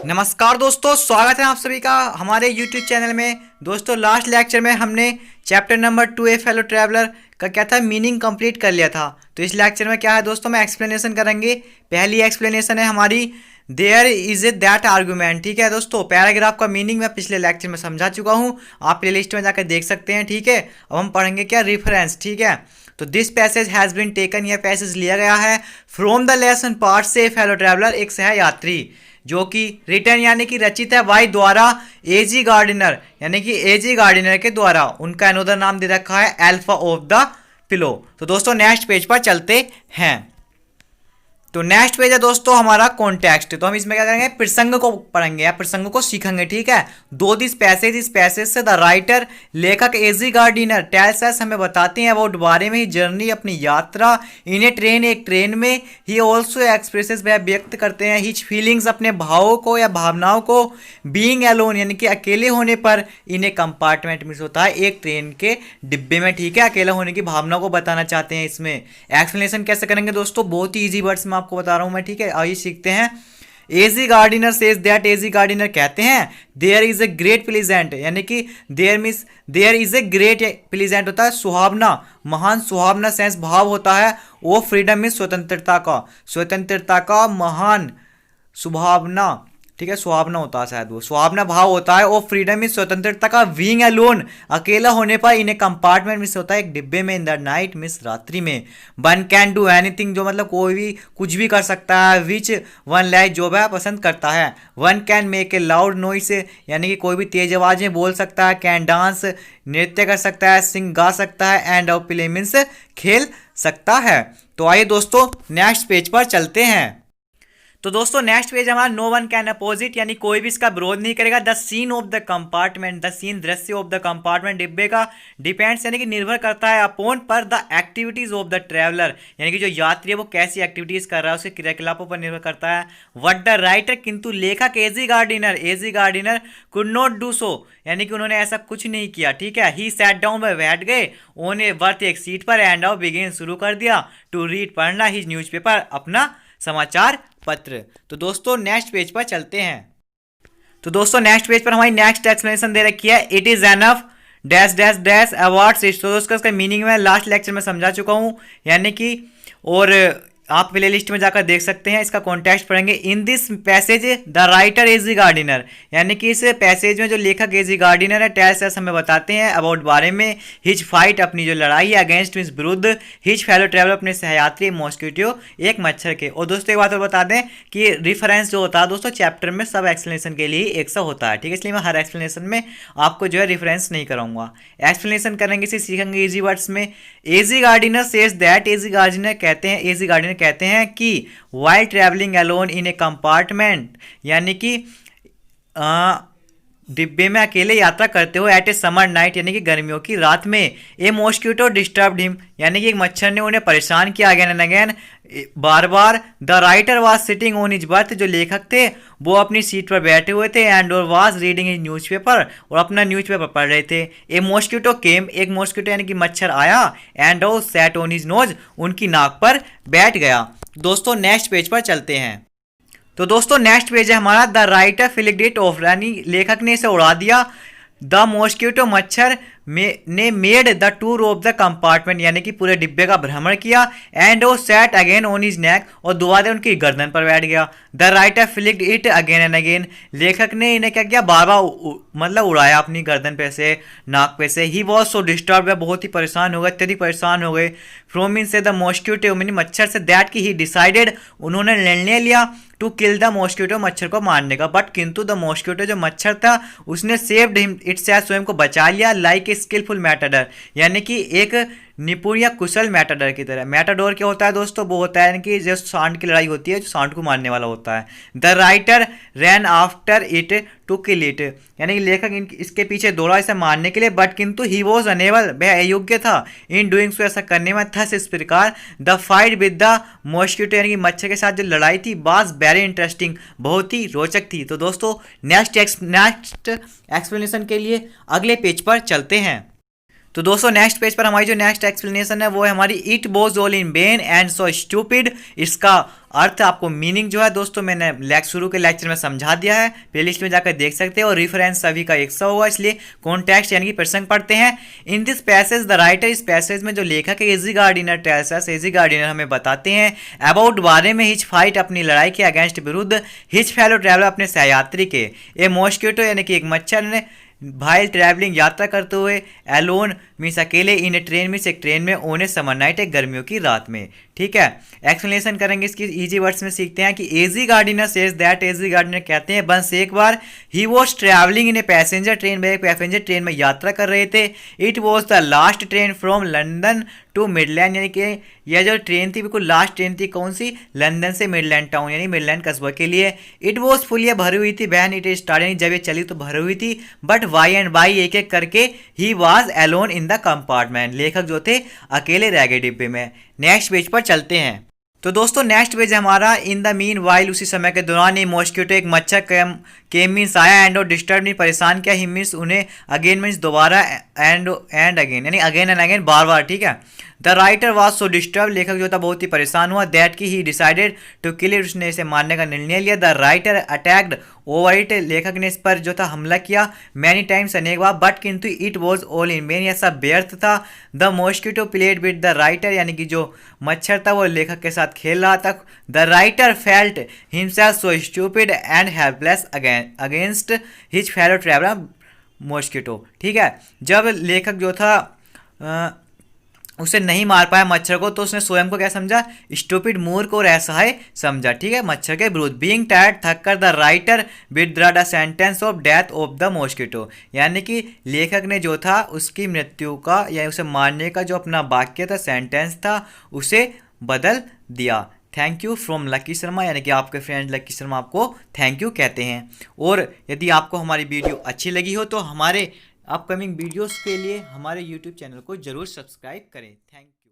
नमस्कार दोस्तों, स्वागत है आप सभी का हमारे YouTube चैनल में। दोस्तों लास्ट लेक्चर में हमने चैप्टर नंबर 2 ए फेलो ट्रैवलर का क्या था मीनिंग कंप्लीट कर लिया था। तो इस लेक्चर में क्या है दोस्तों, मैं एक्सप्लेनेशन करेंगे। पहली एक्सप्लेनेशन है हमारी there is a that argument. ठीक है दोस्तों, पैराग्राफ का मीनिंग मैं पिछले लेक्चर में समझा चुका हूँ, आप प्लेलिस्ट में जाकर देख सकते हैं। ठीक है, अब हम पढ़ेंगे क्या, रेफरेंस। ठीक है, तो this passage has been taken, यह पैसेज लिया गया है फ्रॉम द लेसन पार्ट से फेलो ट्रैवलर, एक सह यात्री, जो कि रिटर्न यानी कि रचित है वाई द्वारा एजी गार्डिनर, यानी कि एजी गार्डिनर के द्वारा। उनका अनोदर नाम दे रखा है अल्फा ऑफ द पिलो। तो दोस्तों नेक्स्ट पेज पर चलते हैं। तो नेक्स्ट पेज है दोस्तों हमारा कॉन्टेक्स्ट। तो हम इसमें क्या करेंगे, प्रसंग को पढ़ेंगे या प्रसंग को सीखेंगे। ठीक है, दो दिस पैसेज, इस पैसेज से द राइटर लेखक एजी गार्डिनर टेल्स अस, हमें बताते हैं अबाउट बारे में ही जर्नी, अपनी यात्रा, इन ए ट्रेन, एक ट्रेन में। ही ऑल्सो एक्सप्रेसेस, वह व्यक्त करते हैं हिज फीलिंग्स, अपने भावों को या भावनाओं को, बीइंग अलोन यानी कि अकेले होने पर, इन ए कंपार्टमेंट मीन्स होता है एक ट्रेन के डिब्बे में। ठीक है, अकेला होने की भावना को बताना चाहते हैं। इसमें एक्सप्लेनेशन कैसे करेंगे दोस्तों, बहुत ही ईजी वर्ड्स में आपको बता रहा हूं मैं। ठीक है, आइए सीखते हैं। A G Gardiner says that, A G Gardiner कहते हैं there is a great pleasant, यानी कि there is a great pleasant होता है सुहावना, महान सुहावना सेंस भाव होता है। वो फ्रीडम मीन्स स्वतंत्रता का महान सुभावना। ठीक है, सुहावना होता है शायद, वो सुहावना भाव होता है। और फ्रीडम मीन्स स्वतंत्रता का, बीइंग अलोन अकेला होने पर, इन ए कंपार्टमेंट मीन्स होता है एक डिब्बे में, इन द नाइट मीन्स रात्रि में। वन कैन डू एनीथिंग, जो मतलब कोई भी कुछ भी कर सकता है। विच वन लाइक, जो वह पसंद करता है। One can make a loud noise, यानी कि कोई भी तेज आवाज में बोल सकता है। कैन डांस, नृत्य कर सकता है। सिंग, गा सकता है। एंड ऑफ प्ले मीन्स खेल सकता है। तो आइए दोस्तों नेक्स्ट पेज पर चलते हैं। तो दोस्तों नेक्स्ट पेज हमारा नो वन कैन अपोजिट, यानी कोई भी इसका विरोध नहीं करेगा। The scene of the compartment, the scene दृश्य ऑफ द कंपार्टमेंट डिब्बे का, डिपेंड्स यानी कि निर्भर करता है अपॉन पर the activities of the traveller, यानी कि जो यात्री है वो कैसी एक्टिविटीज कर रहा है उसके क्रियाकलापों पर निर्भर करता है। व्हाट द राइटर, किंतु लेखक A G Gardiner could not do so, यानी कि उन्होंने ऐसा कुछ नहीं किया। ठीक है, ही सैट डाउन, वह बैठ गए, ऑन ए बर्थ, एक सीट पर, एंड ऑफ बिगिन, शुरू कर दिया, टू रीड, पढ़ना, हिज न्यूज़पेपर, अपना समाचार पत्र। तो दोस्तों नेक्स्ट पेज पर चलते हैं। तो दोस्तों नेक्स्ट पेज पर हमारी नेक्स्ट एक्सप्लेनेशन दे रखी है, it is enough dash dash dash awards. तो उसका मीनिंग मैं लास्ट लेक्चर में समझा चुका हूं, यानी कि और आप प्ले लिस्ट में जाकर देख सकते हैं। इसका कॉन्टेक्स्ट पढ़ेंगे। In this passage the writer AG Gardiner, यानी कि इस पैसेज में जो लेखक एजी गार्डिनर है टेल्स अस, हमें बताते हैं अबाउट बारे में हिज फाइट, अपनी जो लड़ाई है, अगेंस्ट मीन्स विरुद्ध, हिज फेलो ट्रैवलर, अपने सहयात्री, मॉस्किटो एक मच्छर के। और दोस्तों एक बात और बता दें कि रिफरेंस जो होता है दोस्तों चैप्टर में सब एक्सप्लेनेशन के लिए एक सा होता है। ठीक है, इसलिए मैं हर एक्सप्लेनेशन में आपको जो है रिफरेंस नहीं कराऊंगा। एक्सप्लेनेशन करेंगे, इसे सीखेंगे ईजी वर्ड्स में। A G Gardiner says that, A G Gardiner कहते हैं कि while travelling alone in a compartment, यानी कि डिब्बे में अकेले यात्रा करते हो, एट ए समर नाइट, यानी कि गर्मियों की रात में, ए मॉस्किटो डिस्टर्ब्ड हिम, यानी कि एक मच्छर ने उन्हें परेशान किया अगेन एंड अगेन, बार बार। The writer was sitting on his birth, जो लेखक थे वो अपनी सीट पर बैठे हुए थे, एंड और वाज रीडिंग हिज न्यूज़पेपर, और अपना न्यूज़पेपर पढ़ रहे थे। ए मॉस्किटो केम, एक मॉस्किटो यानी कि मच्छर आया, एंड ओ सैट ऑन हिज नोज, उनकी नाक पर बैठ गया। दोस्तों नेक्स्ट पेज पर चलते हैं। तो दोस्तों नेक्स्ट पेज है हमारा, the writer flicked it of, यानी लेखक ने इसे उड़ा दिया। द मॉस्किटो, मच्छर ने made the tour of the compartment, यानी कि पूरे डिब्बे का भ्रमण किया। एंड ओ sat again on his neck, और दोबारा उनकी गर्दन पर बैठ गया। The writer flicked it again and again, लेखक ने इन्हें क्या किया, बार बार मतलब उड़ाया अपनी गर्दन पे से, नाक पे से। ही वॉज सो डिस्टर्ब, बहुत ही परेशान हो गए, अत्यधिक परेशान हो गए। फ्रॉम मीन से द मॉस्किटो, मीन मच्छर से, दैट की ही डिसाइडेड, उन्होंने निर्णय लिया, टू किल द मॉस्किटो, मच्छर को मारने का। बट किंतु द मॉस्किटो, जो मच्छर था उसने सेव्ड हिम इटसेल्फ, स्वयं को बचा लिया, लाइक ए स्किलफुल मैटाडर, यानी कि एक निपुण या कुशल मैटाडर की तरह। मैटाडोर क्या होता है दोस्तों, वो होता है यानी कि जो सांड की लड़ाई होती है, जो सांड को मारने वाला होता है। The writer ran after it to kill it, यानी कि लेखक इसके पीछे दौड़ा इसे मारने के लिए। बट किंतु ही वॉज अनेबल, वह अयोग्य था, इन डूइंग सो, ऐसा करने में। थस, इस प्रकार, the fight with the mosquito, यानी कि मच्छर के साथ जो लड़ाई थी, वाज वेरी इंटरेस्टिंग, बहुत ही रोचक थी। तो दोस्तों नेक्स्ट एक्सप्लेनेशन के लिए अगले पेज पर चलते हैं। तो दोस्तों नेक्स्ट पेज पर हमारी जो नेक्स्ट एक्सप्लेनेशन है वो है हमारी it was all in when and so stupid. इसका अर्थ आपको मीनिंग जो है दोस्तों मैंने शुरू के लेक्चर में समझा दिया है, प्लेलिस्ट में जाकर देख सकते हैं और रेफरेंस सभी का 100 होगा, इसलिए कॉन्टेक्स्ट यानी कि प्रसंग पढ़ते हैं। In this passage the writer, इस पैसेज में जो लेखक है एजी गार्डिनर टेल्स अस, एजी गार्डिनर हमें बताते हैं अबाउट बारे में हिच फाइट, अपनी लड़ाई के अगेंस्ट विरुद्ध, हिच फेलो ट्रैवलर अपने सहयात्री के, ए मॉस्किटो यानी कि एक मच्छर ने, भाइल ट्रैवलिंग यात्रा करते हुए, एलोन मीन्स अकेले, इन ए ट्रेन मीन्स एक ट्रेन में, ओन ए समर नाइट एक गर्मियों की रात में। ठीक है, एक्सप्लेनेशन करेंगे इसकी इजी वर्ड्स में, सीखते हैं कि A G Gardiner says that, A G Gardiner कहते हैं बस एक बार, he was travelling in a passenger train, वे एक पैसेंजर ट्रेन में यात्रा कर रहे थे, it was the last train from London to Midland, यानी कि यह जो ट्रेन थी बिल्कुल लास्ट ट्रेन थी, कौन सी, लंदन से मिडलैंड टाउन यानी मिडलैंड कस्बा के लिए। इट वॉज फुल, यह भरी हुई थी, वैन इट स्टार्ट यानी जब ये चली तो भरी हुई थी, बट वाई एंड बाई एक एक करके, he was alone in the compartment, लेखक जो थे अकेले रह गए डिब्बे में। नेक्स्ट पेज पर चलते हैं। तो दोस्तों नेक्स्ट पेज हमारा, इन द मीन वाइल, उसी समय के दौरान ये मॉस्किटो एक मच्छर केम मीन्स आया, एंड और डिस्टर्ब मीन परेशान किया, ही मीन्स उन्हें, अगेन मीन्स दोबारा, एंड अगेन यानी अगेन एंड अगेन बार बार। ठीक है, the writer was so disturb, लेखक जो था बहुत ही परेशान हुआ, दैट की he decided to kill it, उसने इसे मारने का निर्णय लिया। The writer attacked over it, लेखक ने इस पर जो था हमला किया, मैनी टाइम्स अनेक बार, बट किंतु it was all in when, यह सब व्यर्थ था। The mosquito played with the writer, यानी कि जो मच्छर था वो लेखक के साथ खेल रहा था। The writer felt himself so stupid and helpless against his fellow traveller mosquito. ठीक है, जब लेखक जो था उसे नहीं मार पाया मच्छर को, तो उसने स्वयं को क्या समझा, स्टूपिड, मूर्ख और असहाय समझा। ठीक है, मच्छर के विरुद्ध। बीइंग टायर्ड, थक कर, the writer withdraw the sentence of death of the mosquito, यानी कि लेखक ने जो था उसकी मृत्यु का या उसे मारने का जो अपना वाक्य था, सेंटेंस था, उसे बदल दिया। Thank you from lucky Sharma, यानी कि आपके फ्रेंड लकी शर्मा आपको थैंक यू कहते हैं। और यदि आपको हमारी वीडियो अच्छी लगी हो तो हमारे अपकमिंग वीडियोस के लिए हमारे YouTube चैनल को जरूर सब्सक्राइब करें। Thank you.